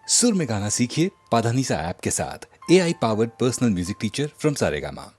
सुर में गाना सीखिए पाधानीसा ऐप के साथ। AI powered personal music teacher from Saregama.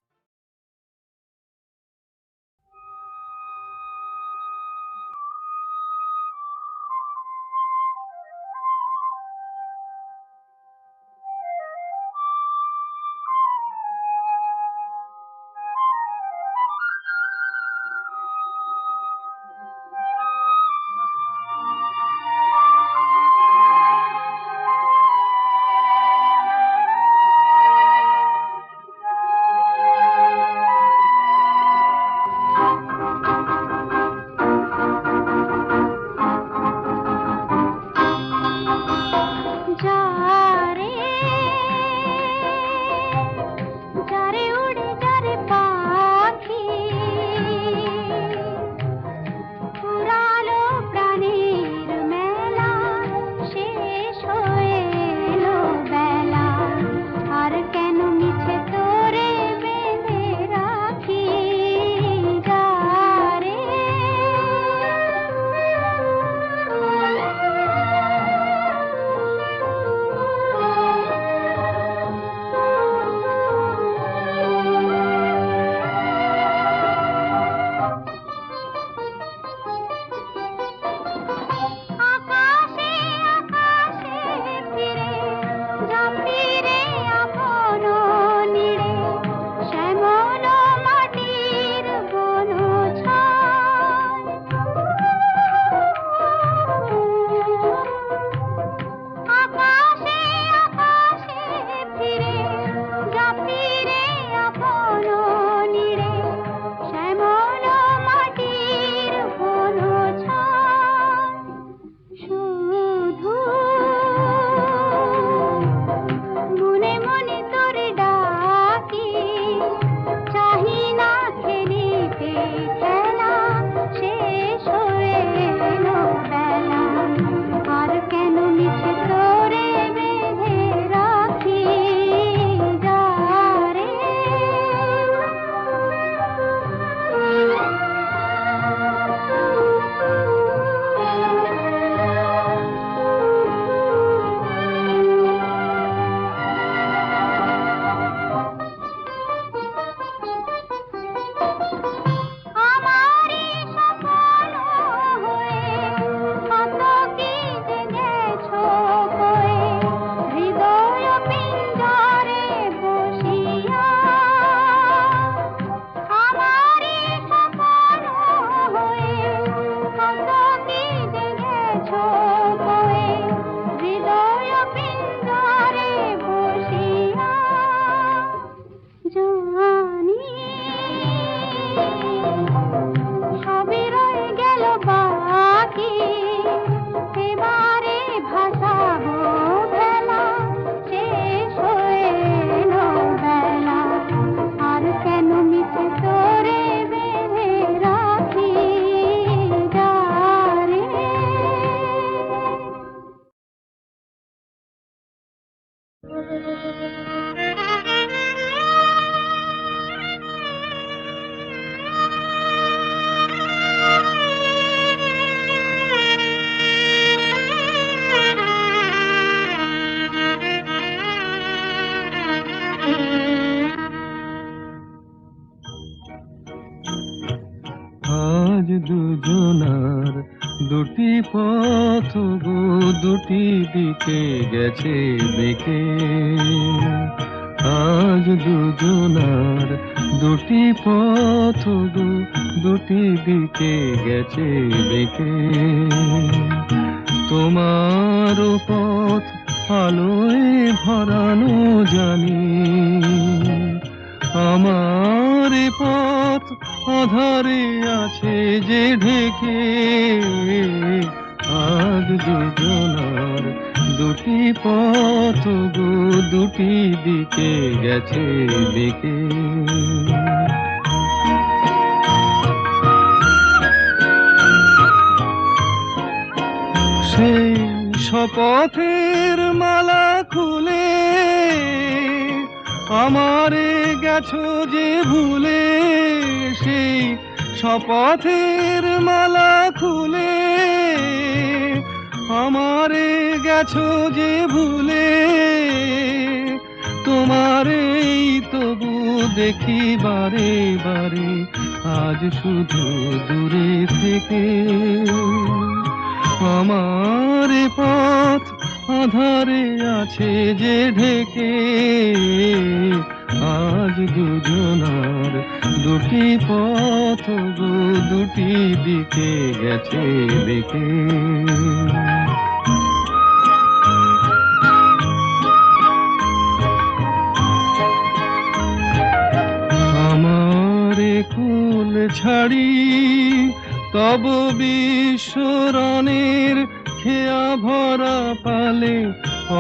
আজ দুজনার দুটি পথ গো দুটি দিকে গেছে বেঁকে। আজ দুজনার দুটি পথ গো দুটি দিকে গেছে বেঁকে। তোমার পথ আলোয় ভরানো জানি, আমার পথ আধারে আছে যে ঢেকে। আজ দুজনার দুটি পথ গো দুটি দিকে গেছে বেঁকে। সেই শপথের মালা খুলে আমারে গেছো যে ভুলে। সেই শপথের মালা খুলে আমারে গেছো যে ভুলে, তোমারেই তবু দেখি বারে বারে, আজ শুধু দূরে থেকে। আমার পথ আধারে আছে যে ঢেকে, আজ দুজনার দুটি পথ গো দুটি দিকে গেছে দেখে। আমারে কুল ছাড়ি তব বিশ্বরণের খেয়া ভরা পালে,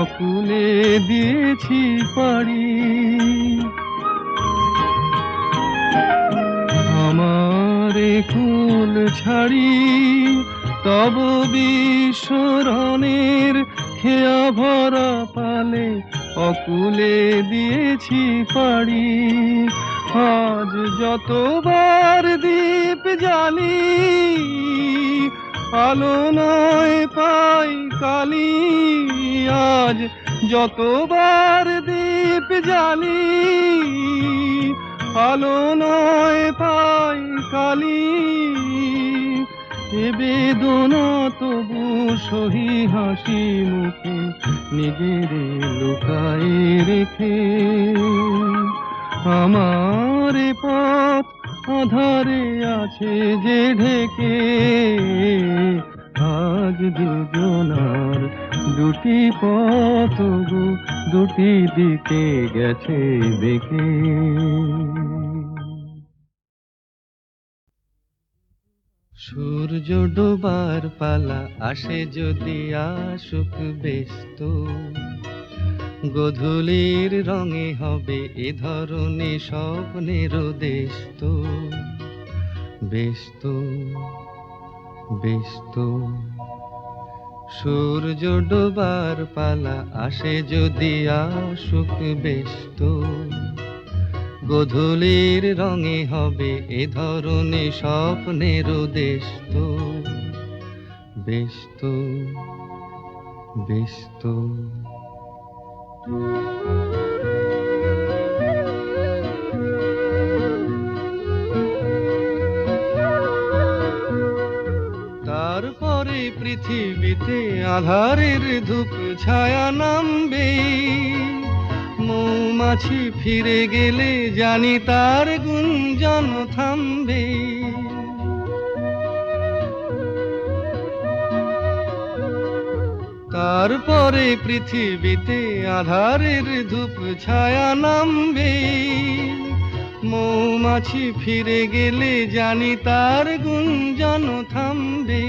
অকুলে দিয়েছি পাড়ি। আমারে কুল ছাড়ি তব বিশ্বরণের খেয়া ভরা পালে, অকুলে দিয়েছি পাড়ি। আজ যতবার দীপ জ্বালি, আলো নয় পাই কালি। আজ যতবার দীপ জ্বালি, আলো নয় পাই কালি। এ বেদনা তবু সহি হাসি মুখে, নিজের লুকায়ে রেখে। আমার পথ আধারে আছে যে ঢেকে, আজ দুজনার দুটি পথ গো দুটি দিকে গেছে দেখে। সূর্য ডোবার পালা আসে যদি আসুক ব্যস্ত, গোধূলির রঙে হবে এ ধরনে স্বপ্নের দেশ তো। ব্যস্ত ব্যস্ত সূর্য ডোবার পালা আসে যদি আসুক ব্যস্ত, গোধূলির রঙে হবে এ ধরনে স্বপ্নের দেশ তো। ব্যস্ত ব্যস্ত তারপরে পৃথিবীতে আধারের ধূপ ছায়া নামবে, মৌমাছি ফিরে গেলে জানি তার গুঞ্জন থামবে। তারপরে পৃথিবীতে আধারের ধূপ ছায়া নামবে, মৌমাছি ফিরে গেলে জানি তার গুঞ্জন থামবে।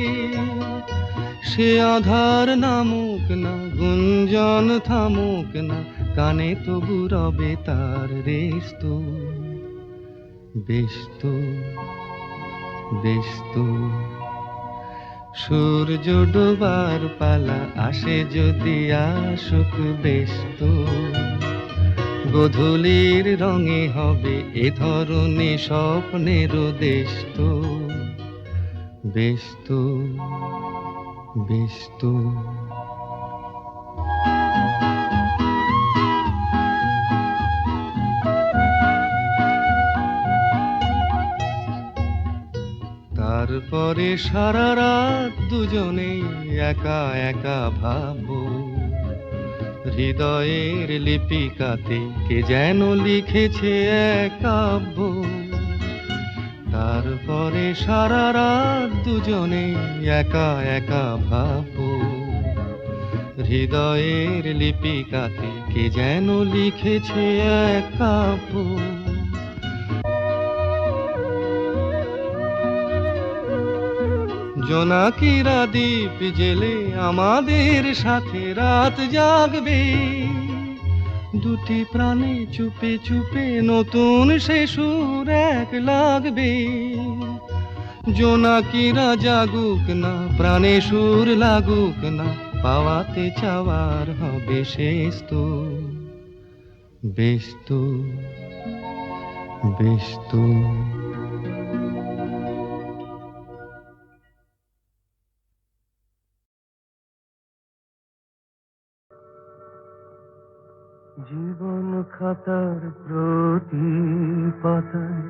সে আধার নামুক না, গুঞ্জন থামুক না, কানে তবু রবে তার রেস্ত। ব্যস্ত ব্যস্ত সূর্য ডোবার পালা আসে যদি আসুক ব্যস্ত, গোধূলির রঙে হবে এ ধরনে স্বপ্নের দেশ তো। ব্যস্ত ব্যস্ত তারপরে সারা রাত দুজনে একা একা ভাববো, হৃদয়ের লিপিকাতে কে যেন লিখেছে এক কাব্য। তারপরে সারা রাত দুজনে একা একা ভাববো, হৃদয়ের লিপিকাতে কে যেন লিখেছে এক কাব্য। জোনাকিরা দ্বীপ জেলে আমাদের সাথে রাত জাগবে, দুটি প্রাণে চুপে চুপে নতুন সে সুর এক লাগবে। জোনাকিরা জাগুক না, প্রাণে সুর লাগুক না, পাওয়াতে চাওয়ার হবে শেষ তো। ব্যস্ত ব্যস্ত জীবন খাতার প্রতি পাতায়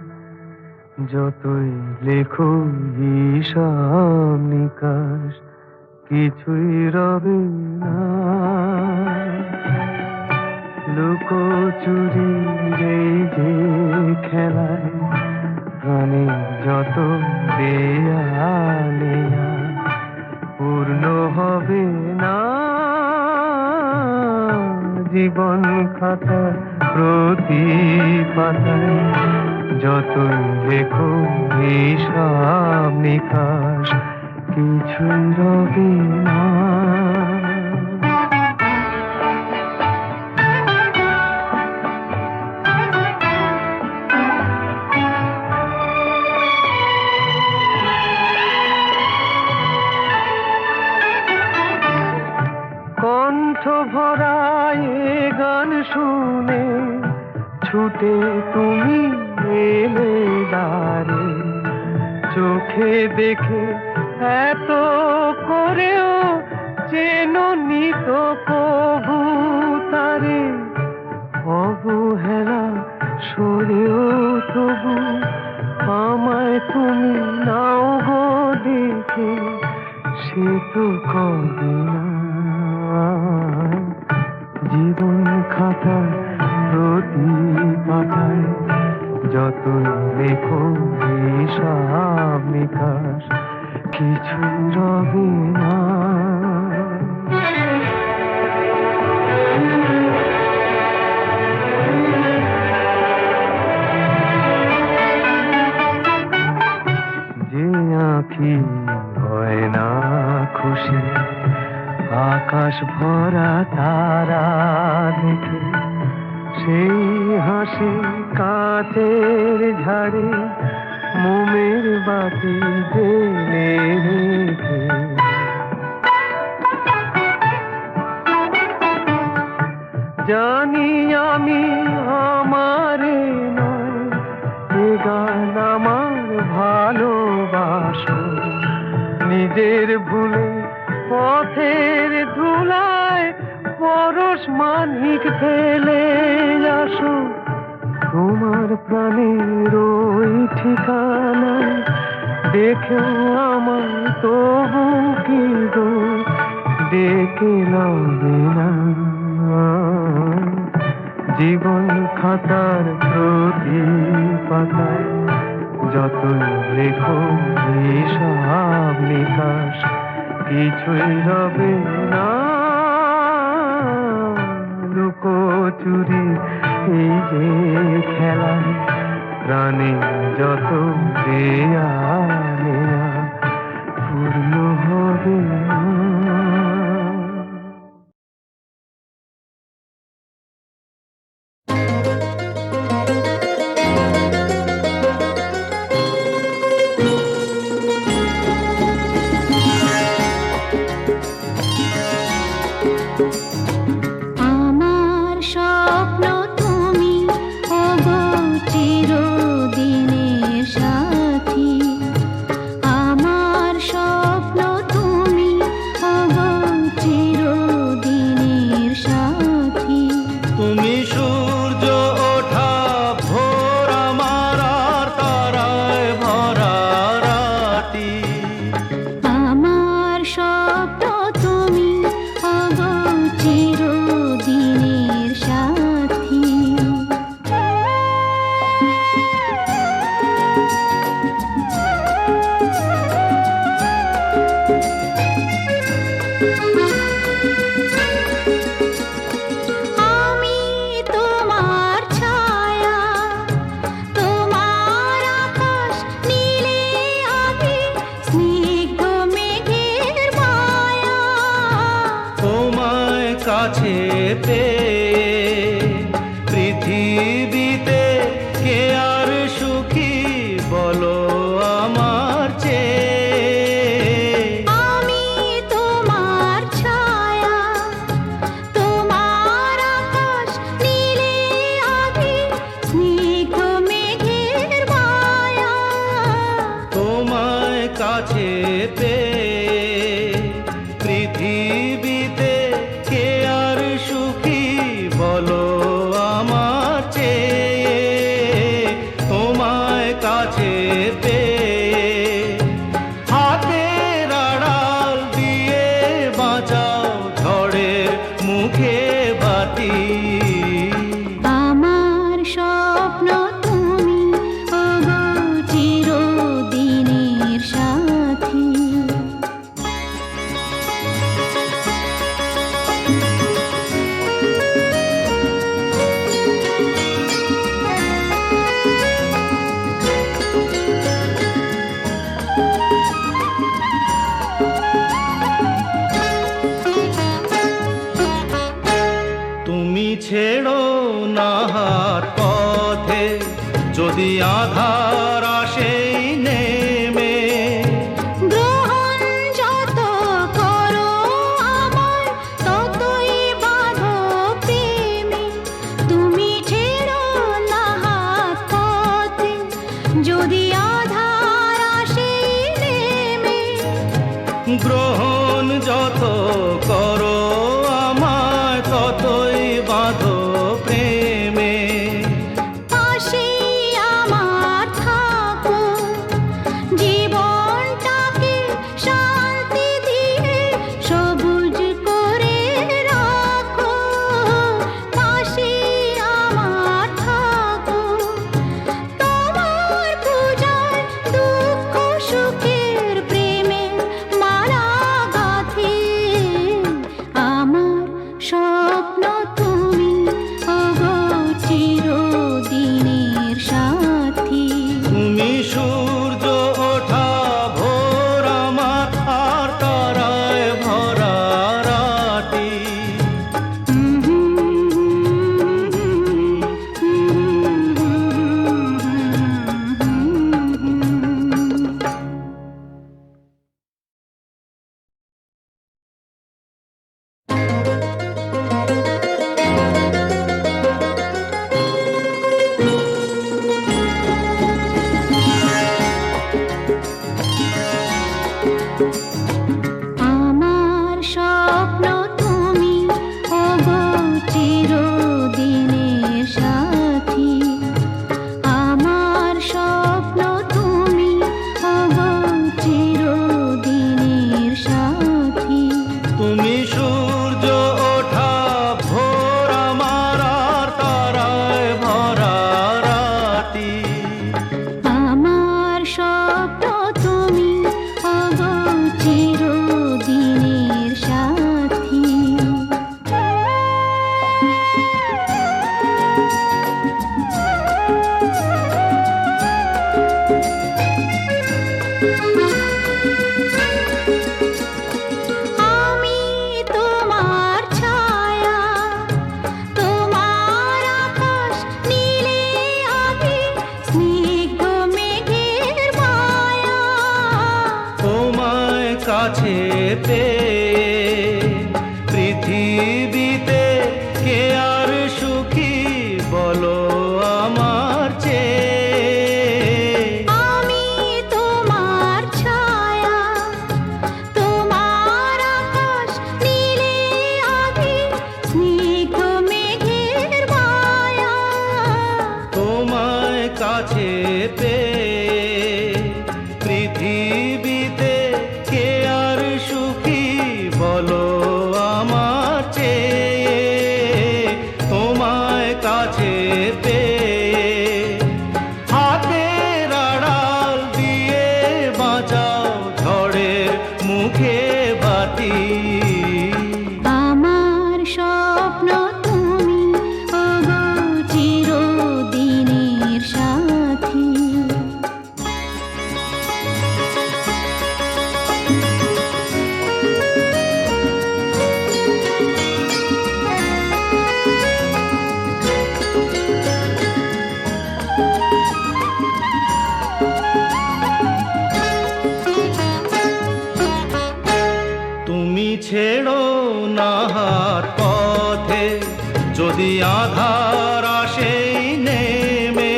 যতই লেখো হিসাব নিকাশ কিছুই রবে না। লুকোচুরি এই যে খেলায় প্রাণে যত দেয়ালে পূর্ণ হবে না। জীবন খাতা প্রতি পাতায় যতই লেখো হিসাব নিকাশ কিছুই রবে না। কণ্ঠ ভরায় গান শুনে ছুটে তুমি এলে দ্বারে, চোখে দেখে এত করেও চেননি তো কবু তারে। অবহেলা সরেও তবু আমায় তুমি নাও গো দেখে, সে তো কবে না। জীবন খাতার প্রতি পাতায় যতই লেখো হিসাব নিকাশ কিছু রবে না। যে আঁখি হয় না খুশি আকাশ ভরা তারা দেখে, সেই হাসি কাচের ঝাড়ে মোমের বাতি জেলে রেখে। জানি আমি আমারে নয় এ গান আমার ভালোবাসো, নিজের ভুলে পথের ধুলায় পরশ মানিক ফেলে আসো। তোমার প্রাণের ওই ঠিকানায় দেখেও আমার তবু কি গো ডেকে লবে না। জীবন খাতার প্রতি পাতায় যতই লেখো হিসাব নিকাশ কিছুই রবে না। লুকোচুরি এই যে খেলায় প্রাণে যত দেয়ালে পূর্ণ হবে না। কাছে পেয়ে পৃথিবীতে কে আর সুখী বলো আমার চেয়ে। আমি তোমার ছায়া, তোমার আকাশ নীলে আভি, স্নিগ্ধ মেঘের মায়া। তোমায় কাছে পেয়ে পৃথিবীতে কে আর সুখী বলো কাটি। আমার স্বপ্ন তুমি ওগো চিরদিনের সাথী। তুমি ছেড়ো না হাত পথে, যদি আধার আসে নেমে। গ্রহণ যত করো আমায় ততই বাঁধো প্রেমে। তুমি ছেড়ো না হাত পথে, যদি আধার আসে নেমে। গ্রহণ যত করো আমায় ততই বাঁধো প্রেমে। পাশে আমার থাকো, জীবনটাকে শান্তি দিয়ে সবুজ করে রাখো। পাশে আমার থাকো, তোমার পূজায় দুঃখ সুখের প্রেমে মালা গাঁথি। আমার স্বপ্ন তুমি ওগো চিরদিনের সাথী। তুমি সূর্য ওঠা ভোর আমার, আর তারায় ভরা রাতি। আমার স্বপ্ন তুমি ওগো চিরদিনের সাথী। আমার স্বপ্ন তুমি ওগো চিরদিনের সাথী। তুমি সূর্য ওঠা ভোর আমার, আর তারায় ভরা রাতি। আমার স্বপ্ন তুমি ওগো চিরদিনের সাথী। আমি তোমার ছায়া, তোমার আকাশ নীলে আমি স্নিগ্ধ মেঘের মায়া। তোমায় কাছে পেয়ে পৃথিবীতে কে আর সুখী বলো আমার চেয়ে। আমি তোমার ছায়া, তোমার আকাশ নীলে আমি স্নিগ্ধ মেঘের মায়া। তোমায় কাছে পেয়ে পৃথিবীতে কে আর সুখী বলো আমার চেয়ে। তোমায় কাছে পেয়ে হাতের আড়াল দিয়ে বাঁচাও ঝড়ের মুখে বাতি। আমার স্বপ্ন তুমি ওগো চিরদিনের সাথী। তুমি ছেড়ো না হাত পথে, যদি আধার আসে নেমে।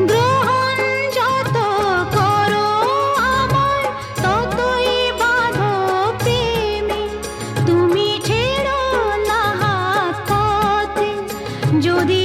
গ্রহণ যত করো আমায় ততই বাঁধো প্রেমে। তুমি ছেড়ো না হাত পথে, যদি